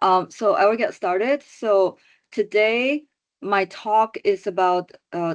So I will get started. So today, my talk is about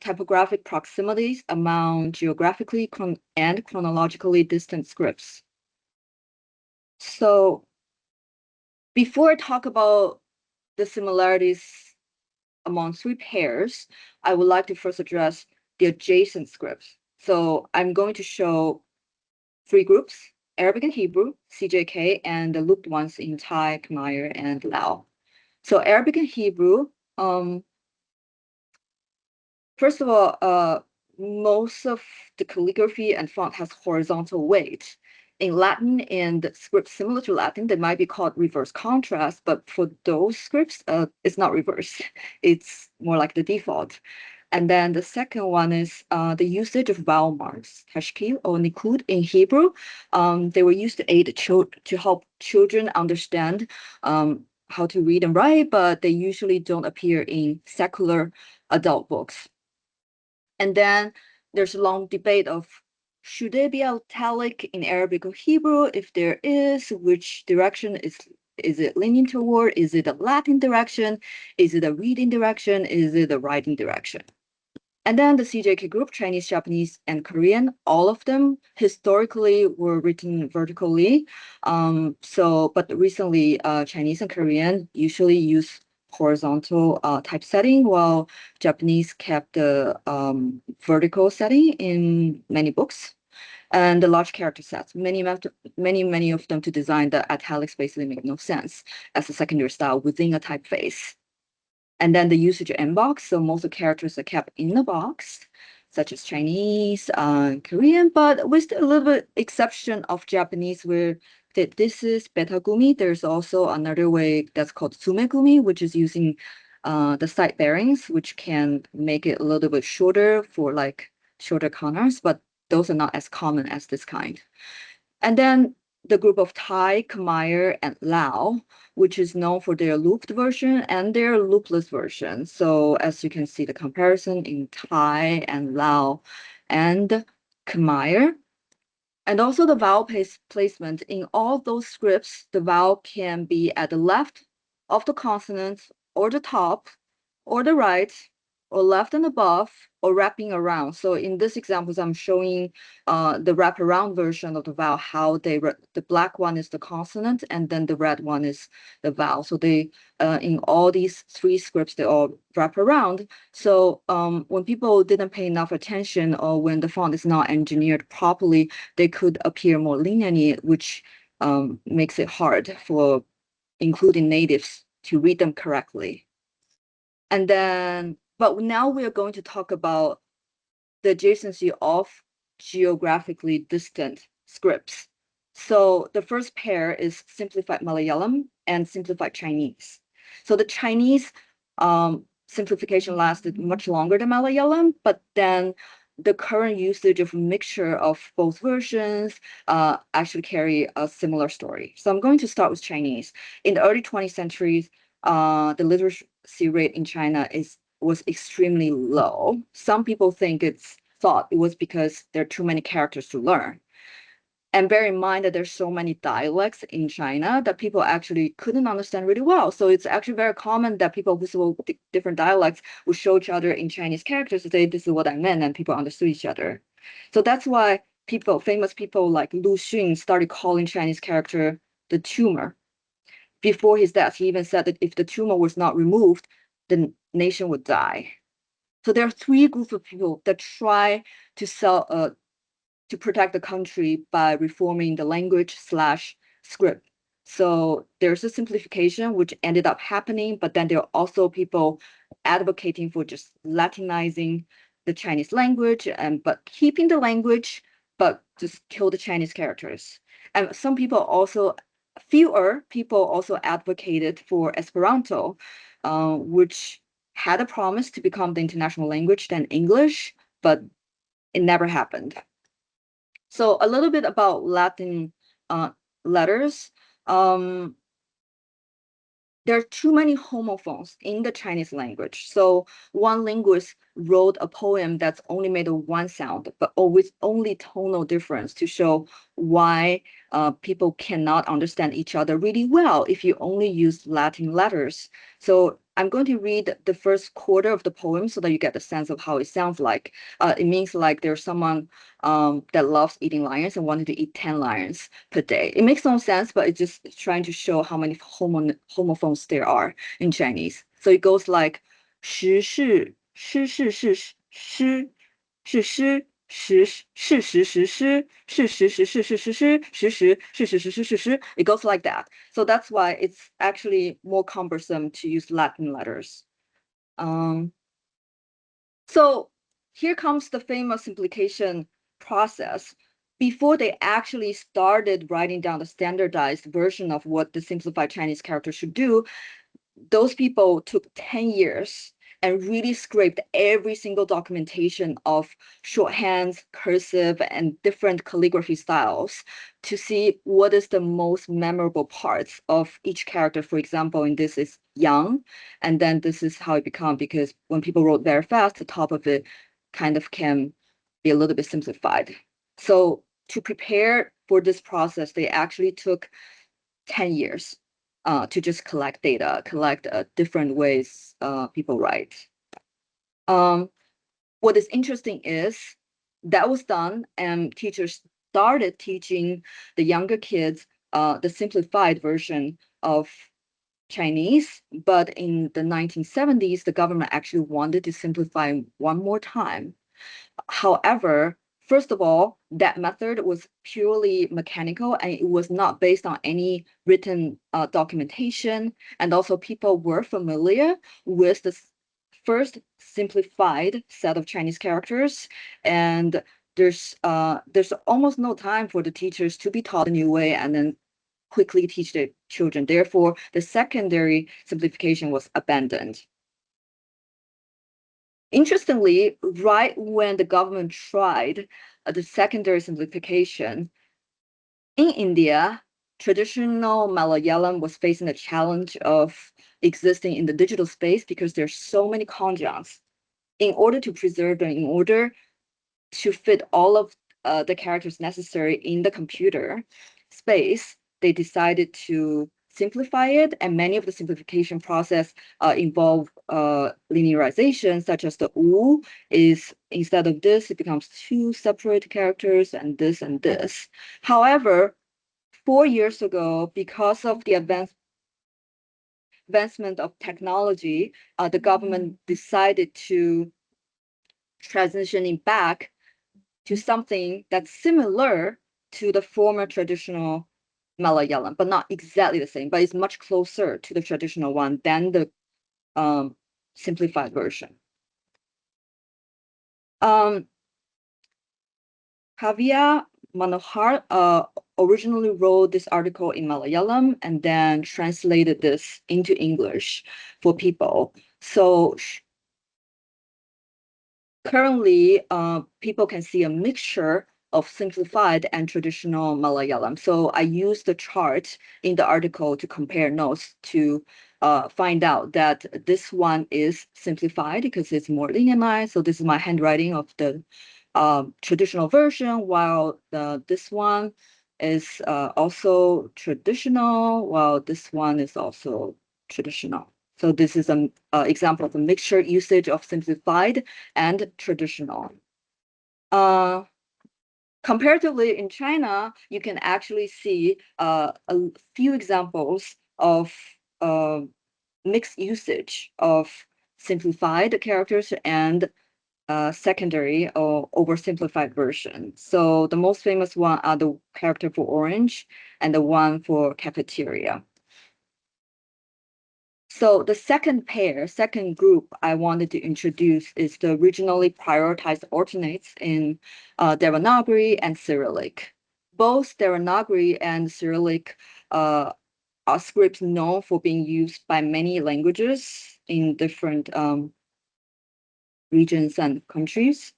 typographic proximities among geographically and chronologically distant scripts. So before I talk about the similarities among three pairs, I would like to first address the adjacent scripts. So I'm going to show three groups: Arabic and Hebrew, CJK, and the looped ones in Thai, Khmer, and Lao. So Arabic and Hebrew, first of all, most of the calligraphy and font has horizontal weight. In Latin and scripts similar to Latin, they might be called reverse contrast, but for those scripts, it's not reverse. It's more like the default. And then the second one is the usage of vowel marks, tashkil or nikud in Hebrew. They were used to aid to help children understand how to read and write, but they usually don't appear in secular adult books. And then there's a long debate of should they be italic in Arabic or Hebrew? If there is, which direction is it leaning toward? Is it a Latin direction? Is it a reading direction? Is it a writing direction? And then the CJK group, Chinese, Japanese, and Korean, all of them historically were written vertically. But recently, Chinese and Korean usually use horizontal typesetting, while Japanese kept the vertical setting in many books. And the large character sets, many of them to design the italics basically make no sense as a secondary style within a typeface. And then the usage of inbox, so most of the characters are kept in the box, such as Chinese, Korean, but with a little bit exception of Japanese, where this is betagumi. There's also another way that's called sumegumi, which is using the side bearings, which can make it a little bit shorter for like shorter corners, but those are not as common as this kind. And then the group of Thai, Khmer, and Lao, which is known for their looped version and their loopless version. So as you can see, the comparison in Thai and Lao and Khmer. And also the vowel placement in all those scripts, the vowel can be at the left of the consonant or the top or the right or left and above or wrapping around. So in this examples, I'm showing the wraparound version of the vowel, how the black one is the consonant and then the red one is the vowel. So they, in all these three scripts, they all wrap around. So when people didn't pay enough attention or when the font is not engineered properly, they could appear more linearly, which makes it hard for including natives to read them correctly. And then, but now we are going to talk about the adjacency of geographically distant scripts. So the first pair is simplified Malayalam and simplified Chinese. So the Chinese simplification lasted much longer than Malayalam, but then the current usage of mixture of both versions actually carry a similar story. So I'm going to start with Chinese. In the early 20th century, the literacy rate in China was extremely low. Some people thought it was because there are too many characters to learn. And bear in mind that there's so many dialects in China that people actually couldn't understand really well. So it's actually very common that people who spoke different dialects would show each other in Chinese characters to say, this is what I meant, and people understood each other. So that's why famous people like Lu Xun started calling Chinese character the tumor. Before his death, he even said that if the tumor was not removed, the nation would die. So there are three groups of people that try to protect the country by reforming the language/script. So there's a simplification which ended up happening, but then there are also people advocating for just Latinizing the Chinese language but keeping the language, but just kill the Chinese characters. And fewer people also advocated for Esperanto, which had a promise to become the international language than English, but it never happened. So a little bit about Latin letters. there are too many homophones in the Chinese language. So one linguist wrote a poem that's only made of one sound, but with only tonal difference to show why people cannot understand each other really well if you only use Latin letters. So I'm going to read the first quarter of the poem so that you get the sense of how it sounds like. It means like there's someone that loves eating lions and wanted to eat 10 lions per day. It makes no sense, but it's just trying to show how many homophones there are in Chinese. So it goes like 时是诗是是诗是诗时事实实施是实实是是实施实实是实实是实施 It goes like that. So that's why it's actually more cumbersome to use Latin letters. So here comes the famous simplification process. Before they actually started writing down the standardized version of what the simplified Chinese character should do, those people took 10 years and really scraped every single documentation of shorthands, cursive, and different calligraphy styles to see what is the most memorable parts of each character. For example, in this is young, and then this is how it becomes, because when people wrote very fast, the top of it kind of can be a little bit simplified. So to prepare for this process, they actually took 10 years to just collect data, collect different ways people write. What is interesting is that was done, and teachers started teaching the younger kids the simplified version of Chinese. But in the 1970s, the government actually wanted to simplify one more time. However, first of all, that method was purely mechanical and it was not based on any written documentation. And also people were familiar with the first simplified set of Chinese characters. And there's almost no time for the teachers to be taught a new way and then quickly teach the children. Therefore, the secondary simplification was abandoned. Interestingly, right when the government tried the secondary simplification, in India, traditional Malayalam was facing the challenge of existing in the digital space because there's so many conjuncts. In order to preserve them, in order to fit all of the characters necessary in the computer space, they decided to simplify it, and many of the simplification process involve linearization, such as the wu is, instead of this, it becomes two separate characters and this and this. However, 4 years ago, because of the advancement of technology, the government decided to transitioning back to something that's similar to the former traditional Malayalam, but not exactly the same, but it's much closer to the traditional one than the simplified version. Kavya Manohar originally wrote this article in Malayalam and then translated this into English for people. So currently, people can see a mixture of simplified and traditional Malayalam. So I used the chart in the article to compare notes to find out that this one is simplified because it's more linearized. So this is my handwriting of the traditional version, while this one is also traditional, while this one is also traditional. So this is an example of a mixture usage of simplified and traditional. Comparatively, in China, you can actually see a few examples of mixed usage of simplified characters and secondary or oversimplified version. So the most famous one are the character for orange and the one for cafeteria. So the second group I wanted to introduce is the regionally prioritized alternates in Devanagari and Cyrillic. Both Devanagari and Cyrillic are scripts known for being used by many languages in different regions and countries.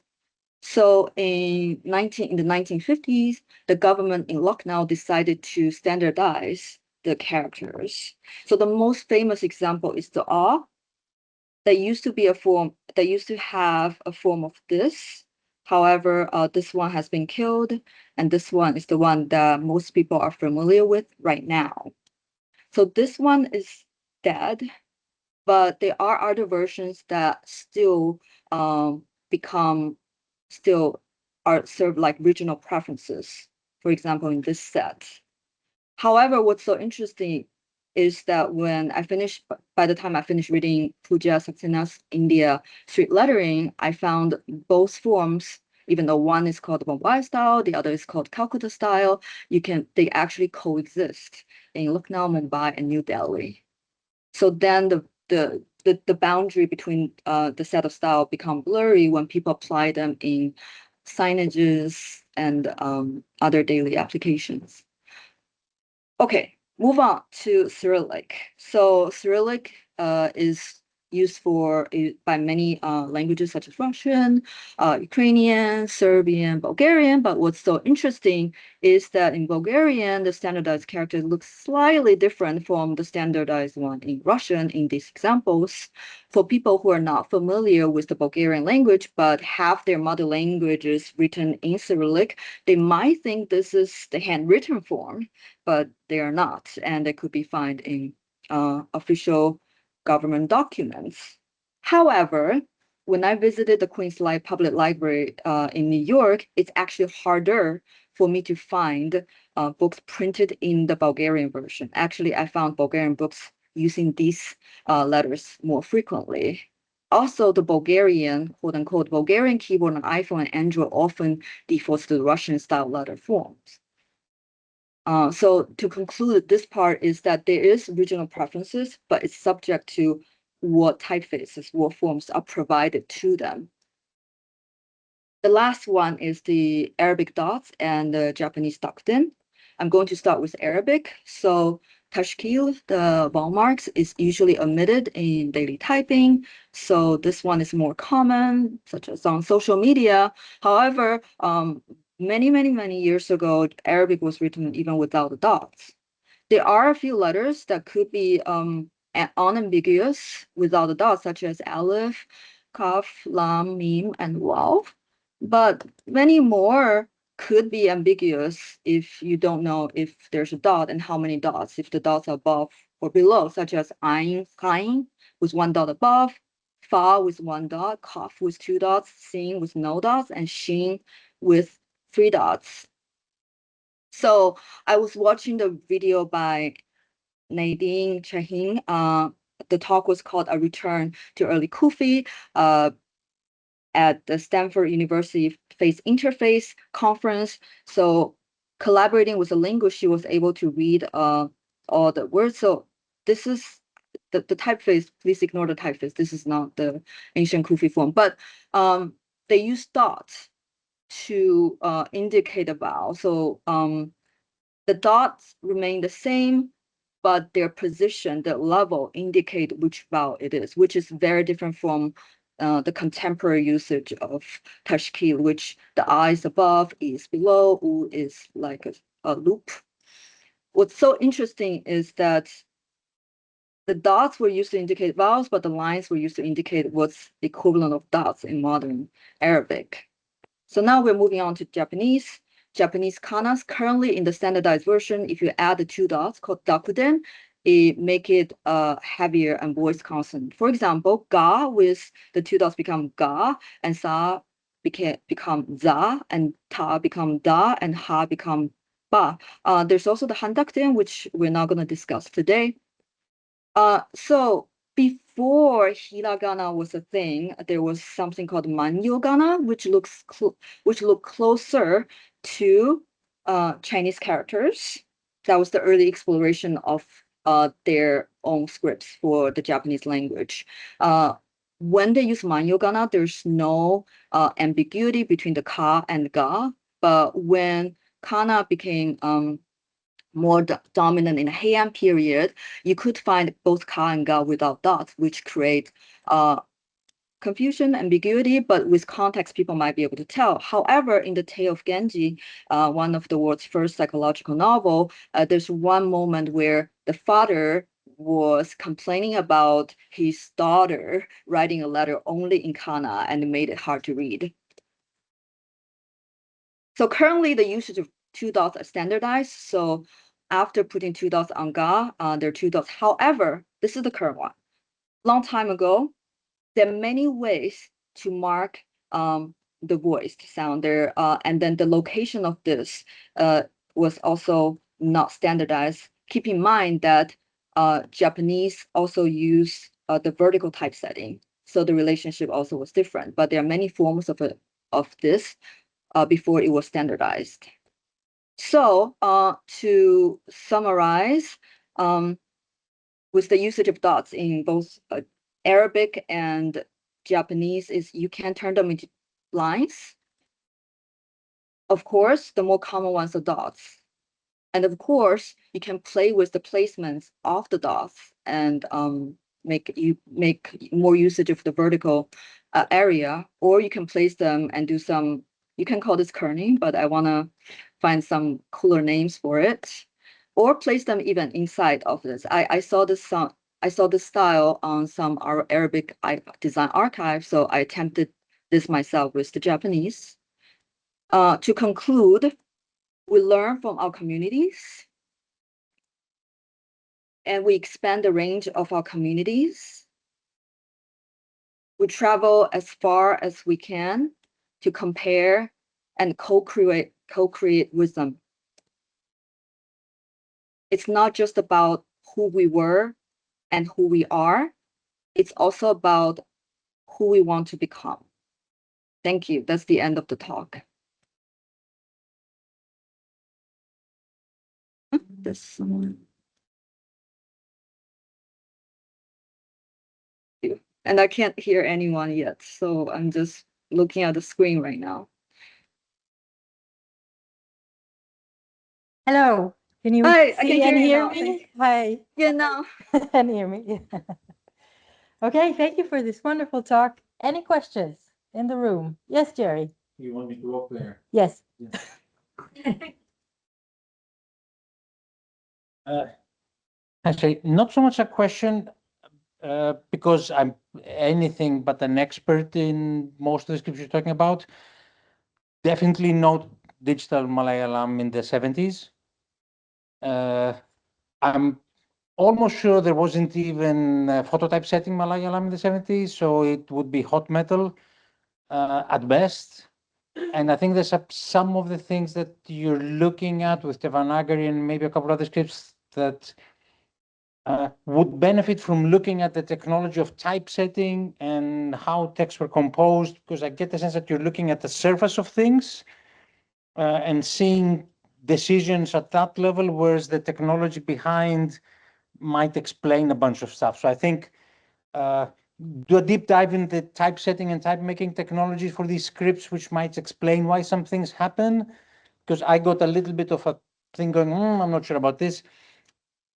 So in the 1950s, the government in Lucknow decided to standardize the characters. So the most famous example is the A. That used to be a form, that used to have a form of this. However, this one has been killed, and this one is the one that most people are familiar with right now. So this one is dead, but there are other versions that still become, still are served like regional preferences, for example, in this set. However, what's so interesting is that when I finished, by the time I finished reading Pooja Saxena's India street lettering, I found both forms, even though one is called Bombay style, the other is called Calcutta style, they actually coexist in Lucknow, Mumbai, and New Delhi. So then the boundary between the set of style become blurry when people apply them in signages and other daily applications. Okay, move on to Cyrillic. So Cyrillic is used by many languages such as Russian, Ukrainian, Serbian, Bulgarian. But what's so interesting is that in Bulgarian, the standardized character looks slightly different from the standardized one in Russian in these examples. For people who are not familiar with the Bulgarian language, but have their mother languages written in Cyrillic, they might think this is the handwritten form, but they are not, and they could be found in official government documents. However, when I visited the Queens Public Library in New York, it's actually harder for me to find books printed in the Bulgarian version. Actually, I found Bulgarian books using these letters more frequently. Also, the Bulgarian, quote unquote, Bulgarian keyboard on iPhone and Android often defaults to the Russian style letter forms. So to conclude, this part is that there is regional preferences, but it's subject to what typefaces, what forms are provided to them. The last one is the Arabic dots and the Japanese dakuten. I'm going to start with Arabic. So tashkil, the vowel marks, is usually omitted in daily typing. So this one is more common, such as on social media. However, many years ago, Arabic was written even without the dots. There are a few letters that could be unambiguous without the dots, such as aleph, kaf, lam, mim, and waw. But many more could be ambiguous if you don't know if there's a dot and how many dots, if the dots are above or below, such as ain, kain, with one dot above, fa with one dot, kaf with two dots, sin with no dots, and shin with three dots. So I was watching the video by Nadine Chahin. The talk was called A Return to Early Kufi at the Stanford University Face Interface Conference. So collaborating with a linguist, she was able to read all the words. So this is the typeface. Please ignore the typeface. This is not the ancient Kufi form, but they use dots to indicate a vowel. So the dots remain the same, but their position, the level, indicate which vowel it is, which is very different from the contemporary usage of tashkil, which the I is above, E is below, U is like a loop. What's so interesting is that the dots were used to indicate vowels, but the lines were used to indicate what's the equivalent of dots in modern Arabic. So now we're moving on to Japanese. Japanese kanas currently in the standardized version, if you add the two dots called dakuden, it make it heavier and voice consonant. For example, ga with the two dots become ga, and sa become za, and ta become da, and ha become ba. There's also the handakuten, which we're not going to discuss today. So before hiragana was a thing, there was something called manyogana, which look closer to Chinese characters. That was the early exploration of their own scripts for the Japanese language. When they use manyogana, there's no ambiguity between the ka and ga. But when kana became more dominant in the Heian period, you could find both ka and ga without dots, which create confusion, ambiguity, but with context, people might be able to tell. However, in the Tale of Genji, one of the world's first psychological novel, there's one moment where the father was complaining about his daughter writing a letter only in kana and it made it hard to read. So currently the usage of two dots are standardized. So after putting two dots on ga, there are two dots. However, this is the current one. Long time ago, there are many ways to mark the voiced sound there, and then the location of this was also not standardized. Keep in mind that Japanese also use the vertical typesetting, so the relationship also was different. But there are many forms of this before it was standardized. So to summarize, with the usage of dots in both Arabic and Japanese is you can turn them into lines. Of course, the more common ones are dots. And of course, you can play with the placements of the dots and make more usage of the vertical area, or you can place them and do some, you can call this kerning, but I want to find some cooler names for it, or place them even inside of this. I saw this style on some Arabic design archive, so I attempted this myself with the Japanese. To conclude, we learn from our communities and we expand the range of our communities. We travel as far as we can to compare and co-create with them. It's not just about who we were and who we are. It's also about who we want to become. Thank you. That's the end of the talk. This someone. And I can't hear anyone yet, so I'm just looking at the screen right now. Hello, can you see and hear me? Hi. Yeah, now. And hear me. Okay, thank you for this wonderful talk. Any questions in the room? Yes, Jerry. You want me to go up there? Yes. Actually, not so much a question, because I'm anything but an expert in most of the scripts you're talking about. Definitely not digital Malayalam in the 70s. I'm almost sure there wasn't even phototype setting Malayalam in the 70s, so it would be hot metal at best. And I think there's some of the things that you're looking at with Devanagari and maybe a couple other scripts that would benefit from looking at the technology of typesetting and how texts were composed, because I get the sense that you're looking at the surface of things and seeing decisions at that level, whereas the technology behind might explain a bunch of stuff. So I think do a deep dive in the typesetting and type making technologies for these scripts, which might explain why some things happen, because I got a little bit of a thing going, I'm not sure about this.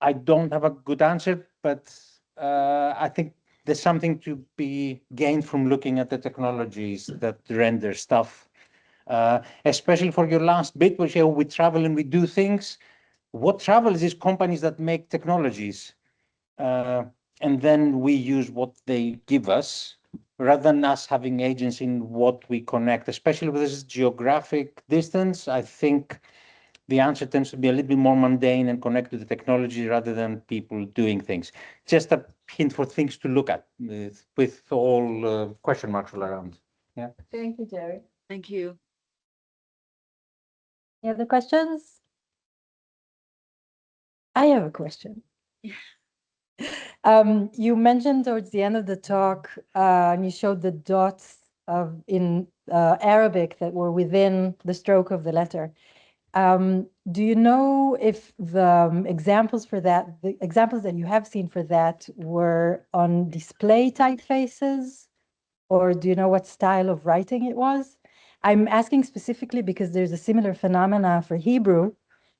I don't have a good answer, but I think there's something to be gained from looking at the technologies that render stuff, especially for your last bit, which we travel and we do things. What travels is companies that make technologies, and then we use what they give us, rather than us having agency in what we connect, especially with this geographic distance. I think the answer tends to be a little bit more mundane and connected to the technology rather than people doing things. Just a hint for things to look at with all question marks all around. Yeah. Thank you, Jerry. Thank you. Any other questions? I have a question. You mentioned towards the end of the talk, and you showed the dots in Arabic that were within the stroke of the letter. Do you know if the examples for that, the examples that you have seen for that were on display typefaces, or do you know what style of writing it was? I'm asking specifically because there's a similar phenomena for Hebrew,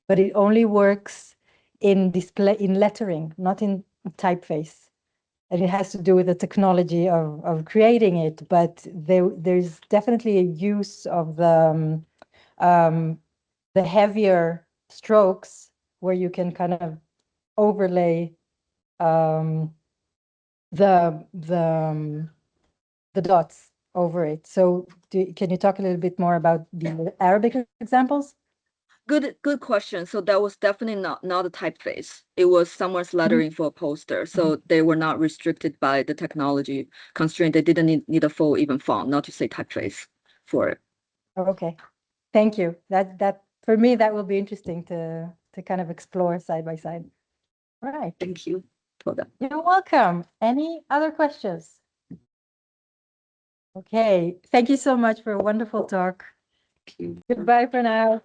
but it only works in display, in lettering, not in typeface. And it has to do with the technology of creating it, but there's definitely a use of the heavier strokes where you can kind of overlay the dots over it. So can you talk a little bit more about the Arabic examples? Good question. So that was definitely not a typeface. It was someone's lettering for a poster. So they were not restricted by the technology constraint. They didn't need a full even font, not to say typeface for it. Okay, thank you. That for me that will be interesting to kind of explore side by side. All right. Thank you for that. You're welcome. Any other questions? Okay, thank you so much for a wonderful talk. Thank you. Goodbye for now.